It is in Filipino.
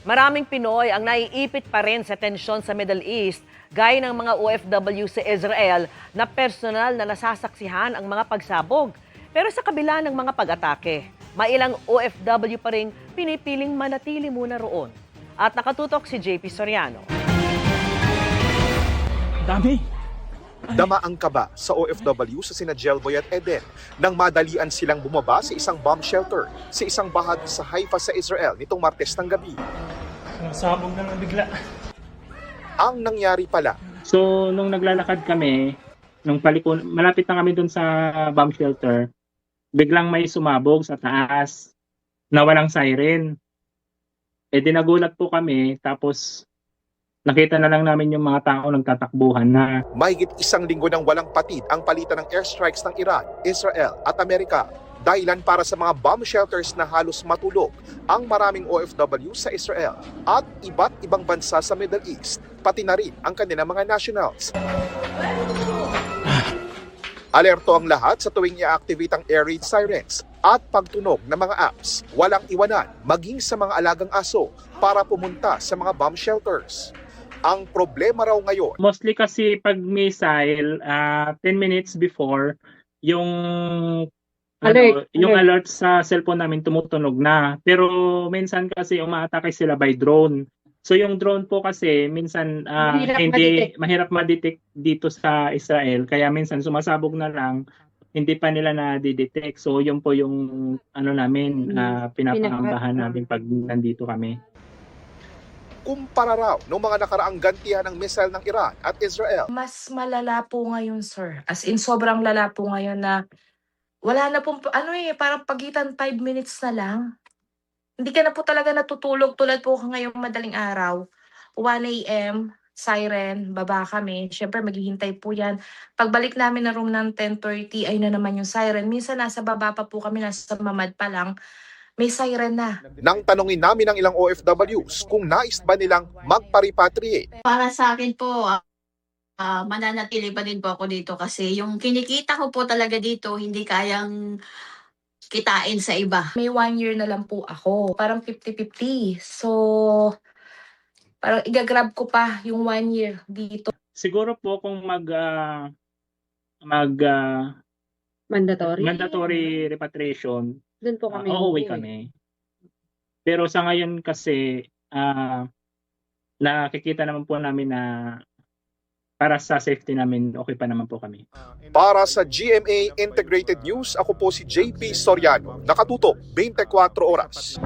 Maraming Pinoy ang naiipit pa rin sa tensyon sa Middle East, gaya ng mga OFW sa Israel na personal na nasasaksihan ang mga pagsabog. Pero sa kabila ng mga pag-atake, mailang OFW pa rin pinipiling manatili muna roon. At nakatutok si JP Soriano. Dami. Dama ang kaba sa OFW sa sina Jelboy at Eden nang madalian silang bumaba sa isang bomb shelter sa isang bahagi sa Haifa sa Israel nitong Martes ng gabi. Nasabog na lang bigla. Ang nangyari pala, So, nung naglalakad kami, nung malapit na kami dun sa bomb shelter, biglang may sumabog sa taas na walang siren. Nagulat po kami, tapos nakita na lang namin yung mga tao nagtatakbuhan na mahigit isang linggo nang walang patid ang palitan ng airstrikes ng Iran, Israel at Amerika. Dahilan para sa mga bomb shelters na halos matulog ang maraming OFW sa Israel at iba't ibang bansa sa Middle East, pati na rin ang kanilang mga nationals. Alerto ang lahat sa tuwing i-activate ang air raid sirens at pagtunog ng mga apps. Walang iwanan, maging sa mga alagang aso, para pumunta sa mga bomb shelters. Ang problema raw ngayon, mostly kasi pag missile, 10 minutes before, yung alert sa cellphone namin tumutunog na. Pero minsan kasi umaatake sila by drone. So yung drone po kasi minsan mahirap ma-detect dito sa Israel. Kaya minsan sumasabog na lang, hindi pa nila na-detect. So yun po yung pinapangambahan namin pag nandito kami. kumpara raw ng mga nakaraang gantihan ng missile ng Iran at Israel. Mas malala po ngayon, sir. As in, sobrang lala po ngayon na wala na pong, parang pagitan 5 minutes na lang. Hindi ka na po talaga natutulog tulad po ngayong madaling araw. 1 a.m., siren, baba kami. Siyempre, maghihintay po yan. Pagbalik namin na room ng 10:30, ay na naman yung siren. Minsan, nasa baba pa po kami, nasa mamad pa lang. May siren na. Nang tanungin namin ang ilang OFWs kung nais ba nilang magpa-repatriate. Para sa akin po, mananatili pa din po ako dito kasi yung kinikita ko po talaga dito, hindi kayang kitain sa iba. May 1 year na lang po ako. Parang 50-50. So, parang igagrab ko pa yung 1 year dito. Siguro po kung mandatory repatriation, Doon po kami. uuwi kami. Pero sa ngayon kasi, nakikita naman po namin na para sa safety namin, okay pa naman po kami. Para sa GMA Integrated News, ako po si JP Soriano. Nakatutok 24 oras.